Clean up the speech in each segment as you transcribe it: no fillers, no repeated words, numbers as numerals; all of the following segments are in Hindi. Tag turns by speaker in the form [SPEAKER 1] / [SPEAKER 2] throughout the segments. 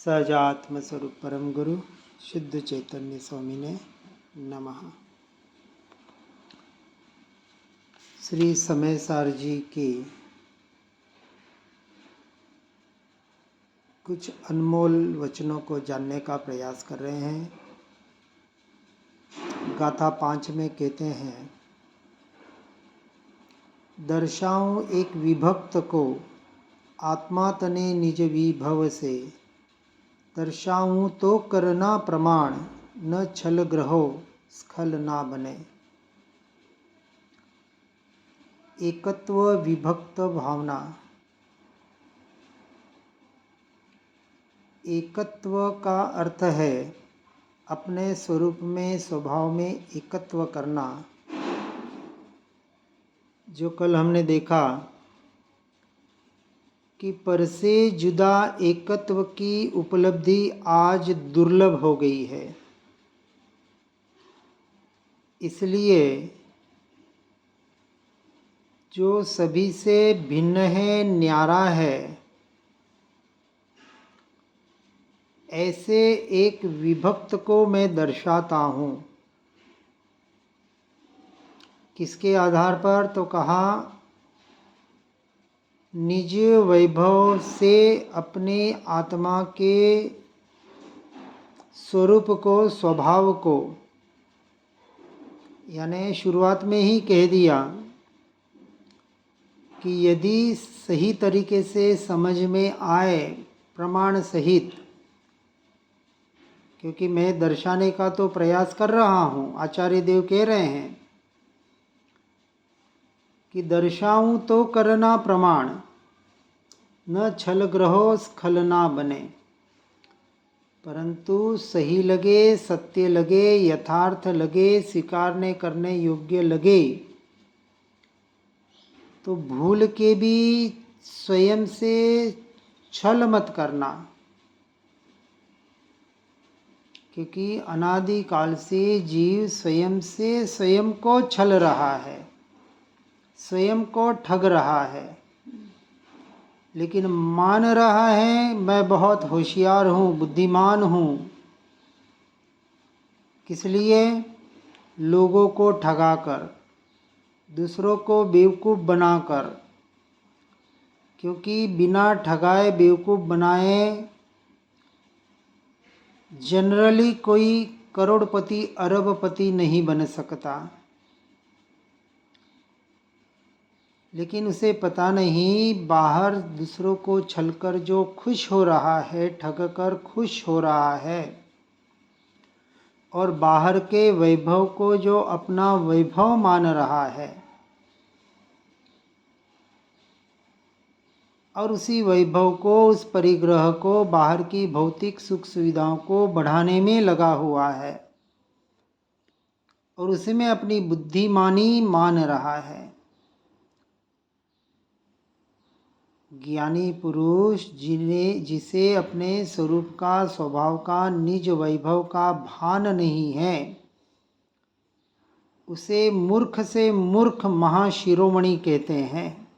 [SPEAKER 1] सहजात्म स्वरूप परम गुरु शुद्ध चैतन्य स्वामी ने नमः। श्री समय सार जी की कुछ अनमोल वचनों को जानने का प्रयास कर रहे हैं। गाथा 5 में कहते हैं, दर्शाऊं एक विभक्त को आत्मा तने निज विभव से, दर्शाऊं तो करना प्रमाण न छल ग्रहो स्खल ना बने। एकत्व विभक्त भावना। एकत्व का अर्थ है अपने स्वरूप में स्वभाव में एकत्व करना। जो कल हमने देखा कि पर से जुदा एकत्व की उपलब्धि आज दुर्लभ हो गई है। इसलिए जो सभी से भिन्न है, न्यारा है, ऐसे एक विभक्त को मैं दर्शाता हूँ। किसके आधार पर? तो कहा निज वैभव से अपने आत्मा के स्वरूप को, स्वभाव को, यानी शुरुआत में ही कह दिया कि यदि सही तरीके से समझ में आए प्रमाण सहित, क्योंकि मैं दर्शाने का तो प्रयास कर रहा हूँ। आचार्य देव कह रहे हैं कि दर्शाऊं तो करना प्रमाण न छल ग्रहो स्खल ना बने। परंतु सही लगे, सत्य लगे, यथार्थ लगे, स्वीकारने करने योग्य लगे तो भूल के भी स्वयं से छल मत करना। क्योंकि अनादिकाल से जीव स्वयं से स्वयं को छल रहा है, स्वयं को ठग रहा है, लेकिन मान रहा है मैं बहुत होशियार हूँ, बुद्धिमान हूँ। किस लिए? लोगों को ठगाकर, दूसरों को बेवकूफ़ बनाकर। क्योंकि बिना ठगाए, बेवकूफ़ बनाए जनरली कोई करोड़पति, अरबपति नहीं बन सकता। लेकिन उसे पता नहीं बाहर दूसरों को छलकर जो खुश हो रहा है, ठगकर खुश हो रहा है, और बाहर के वैभव को जो अपना वैभव मान रहा है, और उसी वैभव को, उस परिग्रह को, बाहर की भौतिक सुख सुविधाओं को बढ़ाने में लगा हुआ है और उसी में अपनी बुद्धिमानी मान रहा है। ज्ञानी पुरुष जिसे अपने स्वरूप का, स्वभाव का, निज वैभव का भान नहीं है, उसे मूर्ख से मूर्ख महाशिरोमणि कहते हैं।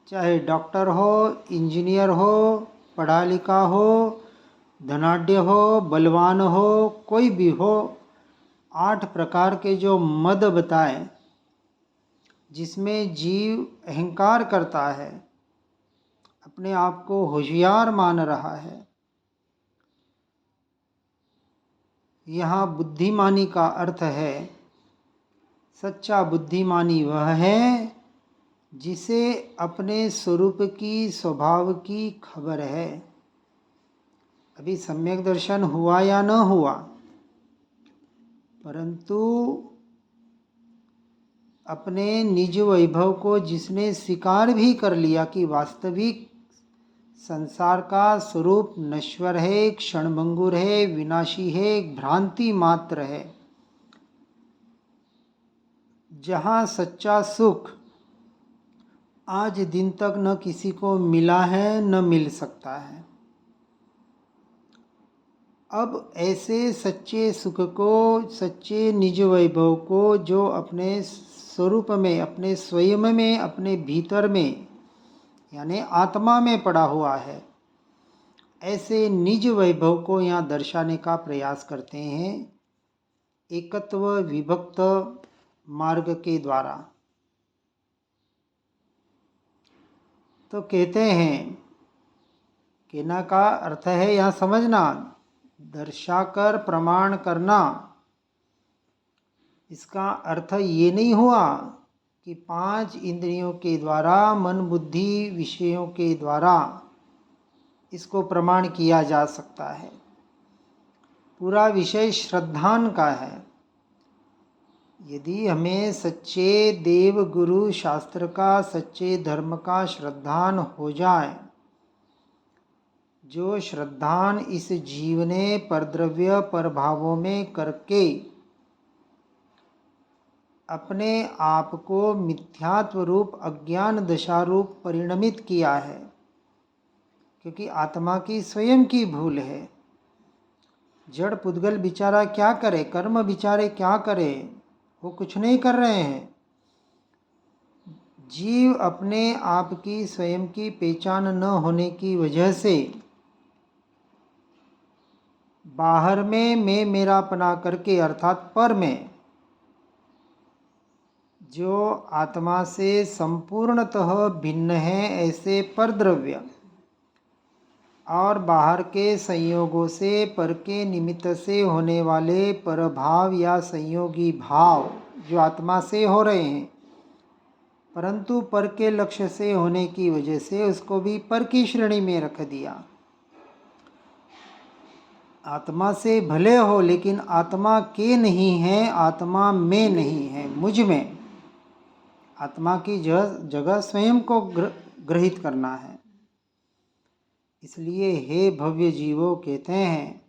[SPEAKER 1] चाहे डॉक्टर हो, इंजीनियर हो, पढ़ा लिखा हो, धनाढ्य हो, बलवान हो, कोई भी हो, 8 प्रकार के जो मद बताए जिसमें जीव अहंकार करता है, अपने आप को होशियार मान रहा है। यहाँ बुद्धिमानी का अर्थ है, सच्चा बुद्धिमानी वह है जिसे अपने स्वरूप की, स्वभाव की खबर है। अभी सम्यक दर्शन हुआ या न हुआ, परंतु अपने निज वैभव को जिसने स्वीकार भी कर लिया कि वास्तविक संसार का स्वरूप नश्वर है, क्षणभंगुर है, विनाशी है, एक भ्रांति मात्र है, जहाँ सच्चा सुख आज दिन तक न किसी को मिला है, न मिल सकता है। अब ऐसे सच्चे सुख को, सच्चे निज वैभव को, जो अपने स्वरूप में, अपने स्वयं में, अपने भीतर में, यानी आत्मा में पड़ा हुआ है, ऐसे निज वैभव को यहाँ दर्शाने का प्रयास करते हैं एकत्व विभक्त मार्ग के द्वारा। तो कहते हैं, कहना का अर्थ है यहाँ समझना, दर्शाकर प्रमाण करना। इसका अर्थ ये नहीं हुआ कि 5 इंद्रियों के द्वारा, मन बुद्धि विषयों के द्वारा इसको प्रमाण किया जा सकता है। पूरा विषय श्रद्धान का है। यदि हमें सच्चे देव गुरु शास्त्र का, सच्चे धर्म का श्रद्धान हो जाए, जो श्रद्धान इस जीवने परद्रव्य परभावों में करके अपने आप को मिथ्यात्व रूप अज्ञान दशा रूप परिणमित किया है, क्योंकि आत्मा की स्वयं की भूल है। जड़ पुद्गल बिचारा क्या करे, कर्म बिचारे क्या करे, वो कुछ नहीं कर रहे हैं। जीव अपने आप की स्वयं की पहचान न होने की वजह से बाहर में मैं मेरापना करके, अर्थात पर में, जो आत्मा से संपूर्णतः भिन्न है ऐसे परद्रव्य और बाहर के संयोगों से, पर के निमित्त से होने वाले परभाव या संयोगी भाव जो आत्मा से हो रहे हैं, परंतु पर के लक्ष्य से होने की वजह से उसको भी पर की श्रेणी में रख दिया। आत्मा से भले हो, लेकिन आत्मा के नहीं है, आत्मा में नहीं है, मुझ में। आत्मा की जगह स्वयं को ग्रहित करना है। इसलिए हे भव्य जीवों, कहते हैं,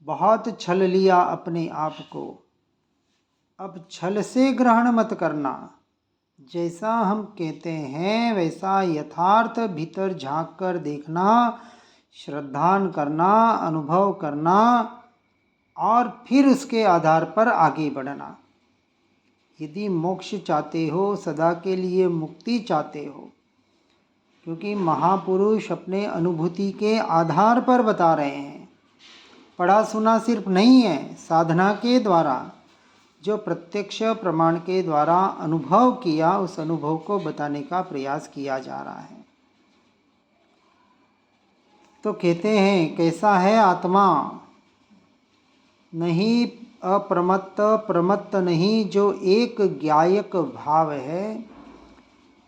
[SPEAKER 1] बहुत छल लिया अपने आप को, अब छल से ग्रहण मत करना। जैसा हम कहते हैं वैसा यथार्थ भीतर झांक कर देखना, श्रद्धान करना, अनुभव करना और फिर उसके आधार पर आगे बढ़ना। यदि मोक्ष चाहते हो, सदा के लिए मुक्ति चाहते हो, क्योंकि महापुरुष अपने अनुभूति के आधार पर बता रहे हैं, पढ़ा सुना सिर्फ नहीं है, साधना के द्वारा जो प्रत्यक्ष प्रमाण के द्वारा अनुभव किया, उस अनुभव को बताने का प्रयास किया जा रहा है। तो कहते हैं, कैसा है आत्मा? नहीं अप्रमत्त, प्रमत्त नहीं, जो एक ज्ञायक भाव है।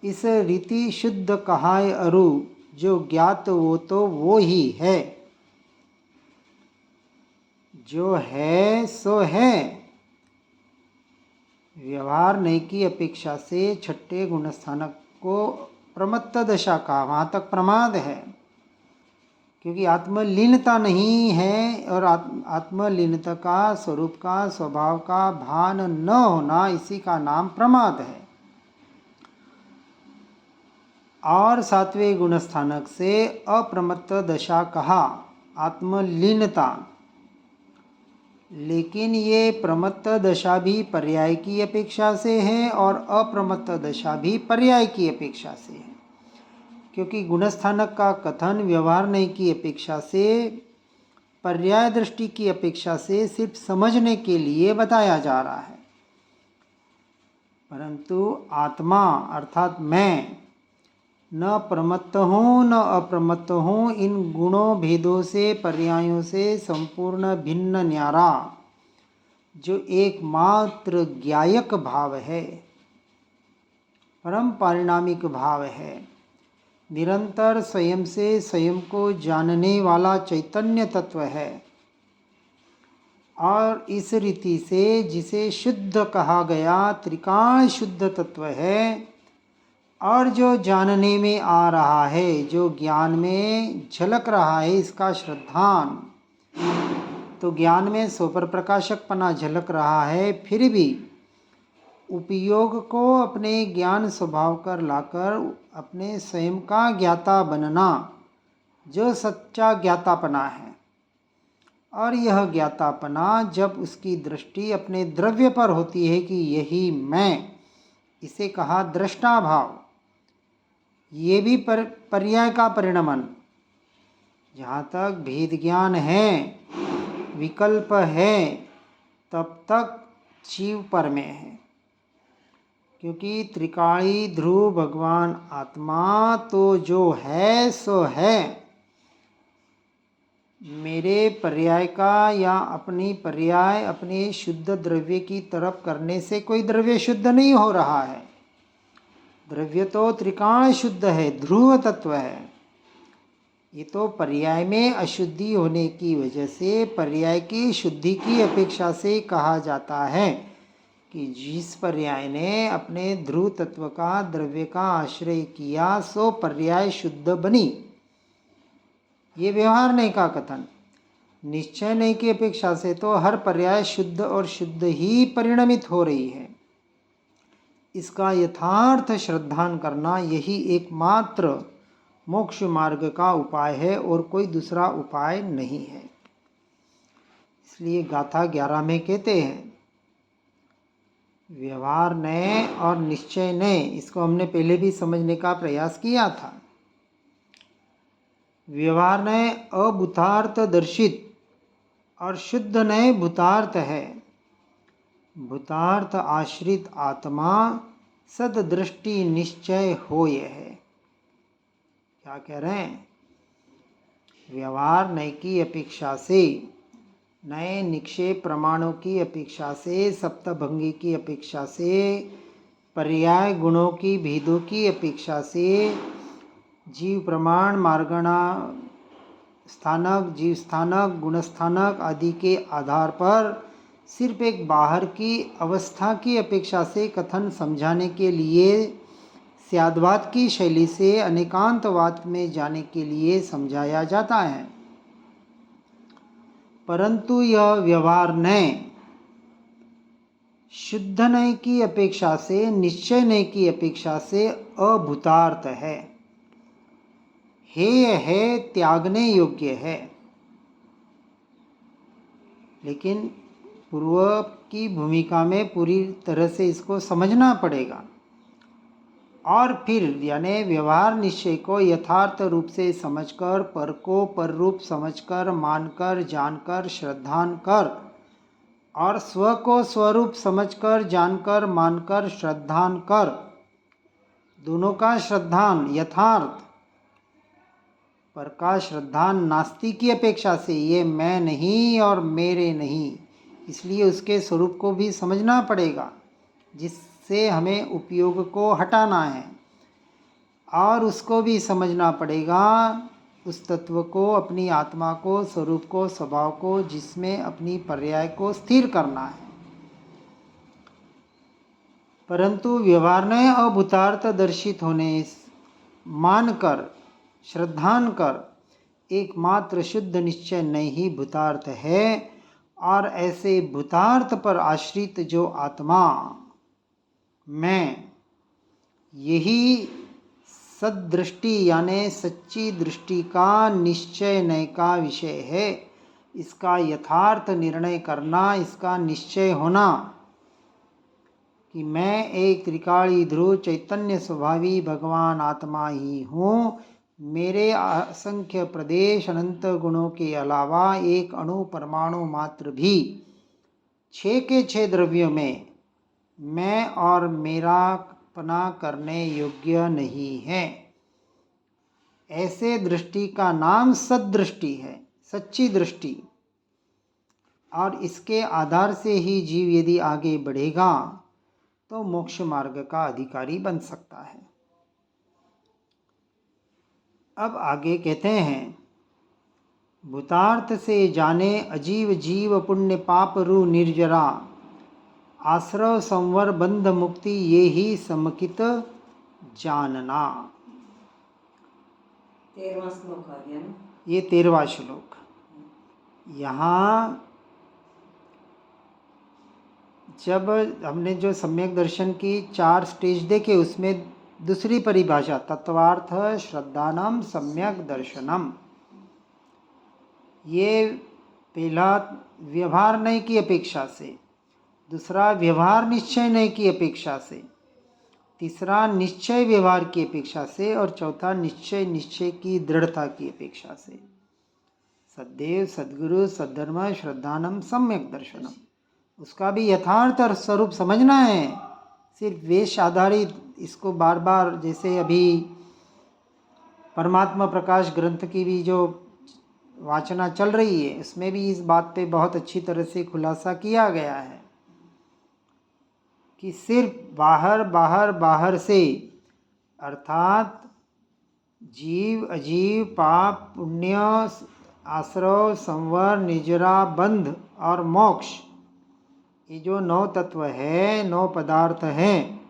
[SPEAKER 1] इस रीति शुद्ध कहाय अरु, जो ज्ञात वो तो वो ही है, जो है सो है। व्यवहार नय की अपेक्षा से छठे गुणस्थानक को प्रमत्त दशा का, वहाँ तक प्रमाद है, क्योंकि आत्मलीनता नहीं है और आत्मलीनता का, स्वरूप का, स्वभाव का भान न होना, इसी का नाम प्रमाद है। और 7वें गुणस्थानक से अप्रमत्त दशा कहा, आत्मलीनता। लेकिन ये प्रमत्त दशा भी पर्याय की अपेक्षा से है और अप्रमत्त दशा भी पर्याय की अपेक्षा से है, क्योंकि गुणस्थानक का कथन व्यवहार नहीं की अपेक्षा से, पर्याय दृष्टि की अपेक्षा से सिर्फ समझने के लिए बताया जा रहा है। परंतु आत्मा अर्थात मैं न प्रमत्त हूँ न अप्रमत्त हूँ, इन गुणों भेदों से, पर्यायों से संपूर्ण भिन्न न्यारा, जो एकमात्र ज्ञायक भाव है, परम पारिणामिक भाव है, निरंतर स्वयं से स्वयं को जानने वाला चैतन्य तत्व है। और इस रीति से जिसे शुद्ध कहा गया, त्रिकाण शुद्ध तत्व है, और जो जानने में आ रहा है, जो ज्ञान में झलक रहा है, इसका श्रद्धान। तो ज्ञान में स्वपर प्रकाशकपना झलक रहा है, फिर भी उपयोग को अपने ज्ञान स्वभाव कर लाकर अपने स्वयं का ज्ञाता बनना, जो सच्चा ज्ञातापना है। और यह ज्ञातापना जब उसकी दृष्टि अपने द्रव्य पर होती है कि यही मैं, इसे कहा दृष्टा भाव। ये भी पर्याय का परिणमन। जहाँ तक भेद ज्ञान है, विकल्प है, तब तक जीव पर में है। क्योंकि त्रिकाली ध्रुव भगवान आत्मा तो जो है सो है। मेरे पर्याय का या अपनी पर्याय अपने शुद्ध द्रव्य की तरफ करने से कोई द्रव्य शुद्ध नहीं हो रहा है। द्रव्य तो त्रिकाण शुद्ध है, ध्रुव तत्व है। ये तो पर्याय में अशुद्धि होने की वजह से पर्याय की शुद्धि की अपेक्षा से कहा जाता है कि जिस पर्याय ने अपने ध्रुव तत्व का द्रव्य का आश्रय किया सो पर्याय शुद्ध बनी। ये व्यवहार नहीं का कथन। निश्चय नहीं की अपेक्षा से तो हर पर्याय शुद्ध और शुद्ध ही परिणमित हो रही है। इसका यथार्थ श्रद्धान करना यही एकमात्र मोक्ष मार्ग का उपाय है और कोई दूसरा उपाय नहीं है। इसलिए गाथा 11 में कहते हैं व्यवहार नए और निश्चय नए। इसको हमने पहले भी समझने का प्रयास किया था। व्यवहार नए अभूतार्थ दर्शित और शुद्ध नए भूतार्थ है। भूतार्थ आश्रित आत्मा सददृष्टि निश्चय होय है। क्या कह रहे हैं? व्यवहार नए की अपेक्षा से, नए निक्षेप प्रमाणों की अपेक्षा से, सप्तभंगी की अपेक्षा से, पर्याय गुणों की भेदों की अपेक्षा से, जीव प्रमाण मार्गणा स्थानक, जीव स्थानक, गुण स्थानक आदि के आधार पर सिर्फ एक बाहर की अवस्था की अपेक्षा से कथन समझाने के लिए स्याद्वाद की शैली से अनेकांतवाद में जाने के लिए समझाया जाता है। परंतु यह व्यवहार नए शुद्ध नए की अपेक्षा से, निश्चय नए की अपेक्षा से अभूतार्थ है, हेय है, त्यागने योग्य है। लेकिन पूर्व की भूमिका में पूरी तरह से इसको समझना पड़ेगा और फिर यानी व्यवहार निश्चय को यथार्थ रूप से समझकर, पर को पर रूप समझकर, मानकर, जानकर, श्रद्धान कर और स्व को स्वरूप समझकर, जानकर, मानकर, श्रद्धान कर, दोनों का श्रद्धान यथार्थ, पर का श्रद्धान नास्ति की अपेक्षा से, ये मैं नहीं और मेरे नहीं, इसलिए उसके स्वरूप को भी समझना पड़ेगा जिससे हमें उपयोग को हटाना है। और उसको भी समझना पड़ेगा, उस तत्व को, अपनी आत्मा को, स्वरूप को, स्वभाव को, जिसमें अपनी पर्याय को स्थिर करना है। परंतु व्यवहार ने अभूतार्थ दर्शित होने मानकर, श्रद्धान कर एकमात्र शुद्ध निश्चय नहीं ही भूतार्थ है। और ऐसे भूतार्थ पर आश्रित जो आत्मा मैं, यही सददृष्टि यानी सच्ची दृष्टि का निश्चय नय का विषय है। इसका यथार्थ निर्णय करना, इसका निश्चय होना कि मैं एक त्रिकाली ध्रुव चैतन्य स्वभावी भगवान आत्मा ही हूँ। मेरे असंख्य प्रदेश अनंत गुणों के अलावा एक अणु परमाणु मात्र भी 6 के 6 द्रव्यों में मैं और मेरापना करने योग्य नहीं है। ऐसे दृष्टि का नाम सददृष्टि है, सच्ची दृष्टि। और इसके आधार से ही जीव यदि आगे बढ़ेगा तो मोक्ष मार्ग का अधिकारी बन सकता है। अब आगे कहते हैं, भूतार्थ से जाने अजीव जीव पुण्य पाप रु निर्जरा, आश्रव संवर बंध मुक्ति ये ही समकित जानना।
[SPEAKER 2] 13वां श्लोक आ गया ना?
[SPEAKER 1] ये 13वां श्लोक। यहाँ जब हमने जो सम्यक दर्शन की 4 स्टेज देखे, उसमें दूसरी परिभाषा तत्वार्थ श्रद्धानम सम्यक दर्शनम, ये पहला व्यवहार नहीं की अपेक्षा से, दूसरा व्यवहार निश्चय नहीं की अपेक्षा से, तीसरा निश्चय व्यवहार की अपेक्षा से और चौथा निश्चय की दृढ़ता की अपेक्षा से। सद्देव सद्गुरु सद्धर्म श्रद्धानम सम्यक दर्शनम, उसका भी यथार्थ स्वरूप समझना है। सिर्फ वेश आधारित इसको बार बार, जैसे अभी परमात्मा प्रकाश ग्रंथ की भी जो वाचना चल रही है, उसमें भी इस बात पे बहुत अच्छी तरह से खुलासा किया गया है कि सिर्फ बाहर बाहर बाहर से, अर्थात जीव अजीव पाप पुण्य आश्रव संवर निजरा बंध और मोक्ष, ये जो 9 तत्व है, 9 पदार्थ हैं,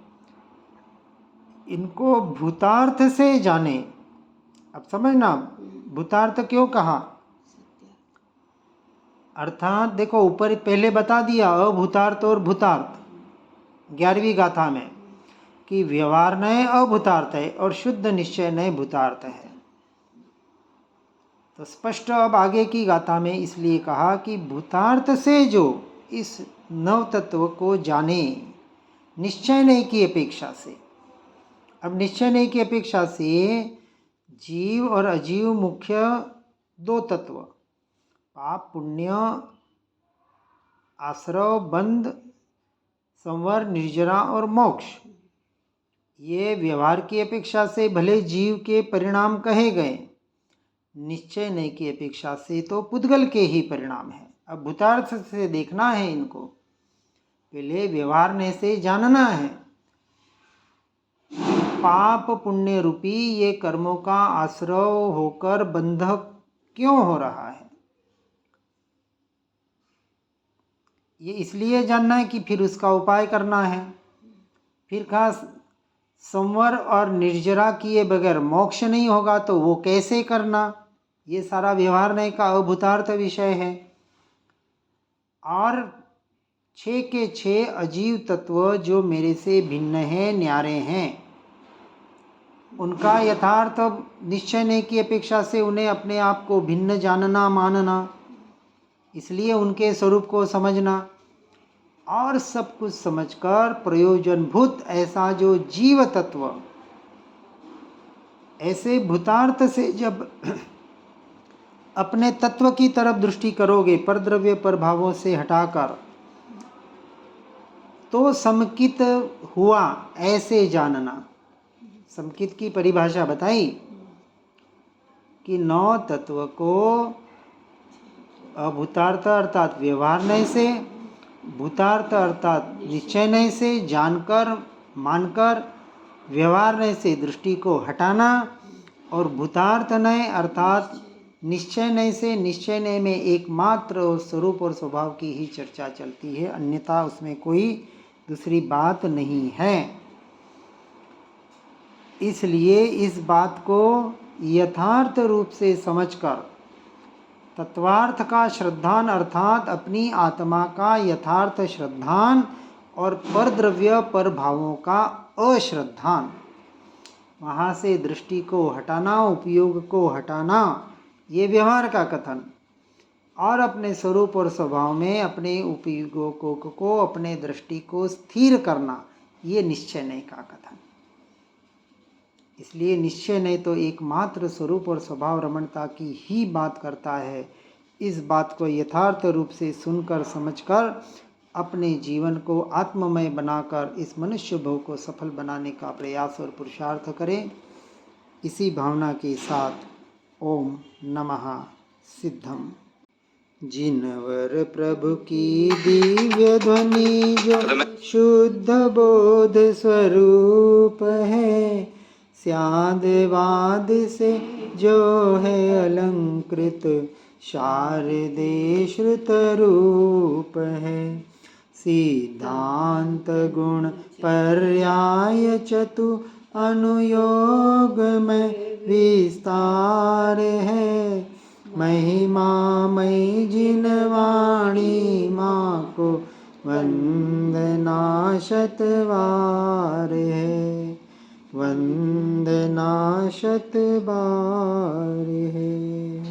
[SPEAKER 1] इनको भूतार्थ से जाने। अब समझना भूतार्थ क्यों कहा, अर्थात देखो ऊपर पहले बता दिया अभूतार्थ और भूतार्थ 11वीं गाथा में, कि व्यवहार नय अभूतार्थ है और शुद्ध निश्चय नय भूतार्थ है। तो स्पष्ट अब आगे की गाथा में इसलिए कहा कि भूतार्थ से जो इस 9 तत्व को जाने, निश्चय नय की अपेक्षा से। अब निश्चय नय की अपेक्षा से जीव और अजीव मुख्य 2 तत्व, पाप पुण्य आश्रव बंध संवर निर्जरा और मोक्ष, ये व्यवहार की अपेक्षा से भले जीव के परिणाम कहे गए, निश्चय नय की अपेक्षा से तो पुद्गल के ही परिणाम है। अब भूतार्थ से देखना है इनको, पहले व्यवहार नय से जानना है। पाप पुण्य रूपी ये कर्मों का आश्रव होकर बंधक क्यों हो रहा है, ये इसलिए जानना है कि फिर उसका उपाय करना है। फिर खास संवर और निर्जरा किए बगैर मोक्ष नहीं होगा, तो वो कैसे करना, ये सारा व्यवहार नय का अभूतार्थ विषय है। और 6 के 6 अजीव तत्व जो मेरे से भिन्न हैं, न्यारे हैं, उनका यथार्थ निश्चय नय की अपेक्षा से उन्हें अपने आप को भिन्न जानना मानना, इसलिए उनके स्वरूप को समझना और सब कुछ समझकर प्रयोजनभूत ऐसा जो जीव तत्व, ऐसे भूतार्थ से जब अपने तत्व की तरफ दृष्टि करोगे, परद्रव्य प्रभावों से हटाकर, तो समकित हुआ ऐसे जानना। समकित की परिभाषा बताई कि 9 तत्व को अभूतार्थ अर्थात व्यवहार नय से, भूतार्थ अर्थात निश्चय नय से जानकर मानकर, व्यवहार नय से दृष्टि को हटाना, और भूतार्थ नय अर्थात निश्चय नय से, निश्चय नय में एकमात्र स्वरूप और स्वभाव की ही चर्चा चलती है, अन्यथा उसमें कोई दूसरी बात नहीं है। इसलिए इस बात को यथार्थ रूप से समझकर तत्वार्थ का श्रद्धान अर्थात अपनी आत्मा का यथार्थ श्रद्धान और परद्रव्य पर भावों का अश्रद्धान, वहाँ से दृष्टि को हटाना, उपयोग को हटाना, ये व्यवहार का कथन, और अपने स्वरूप और स्वभाव में अपने उपयोगों को अपने दृष्टि को स्थिर करना, ये निश्चय नय का कथन। इसलिए निश्चय नय तो एकमात्र स्वरूप और स्वभाव रमणता की ही बात करता है। इस बात को यथार्थ रूप से सुनकर समझकर अपने जीवन को आत्ममय बनाकर इस मनुष्य भव को सफल बनाने का प्रयास और पुरुषार्थ करें। इसी भावना के साथ ओम नमः सिद्धम। जिनवर प्रभु की दिव्य ध्वनि जो शुद्ध बोध स्वरूप है, स्यादवाद से जो है अलंकृत शारदे श्रुत रूप है, सिद्धांत गुण पर्याय चतु अनुयोग में विस्तार है, महिमा मई जिन वाणी माँ को वंदना शतवार है, वंदना शतवार है।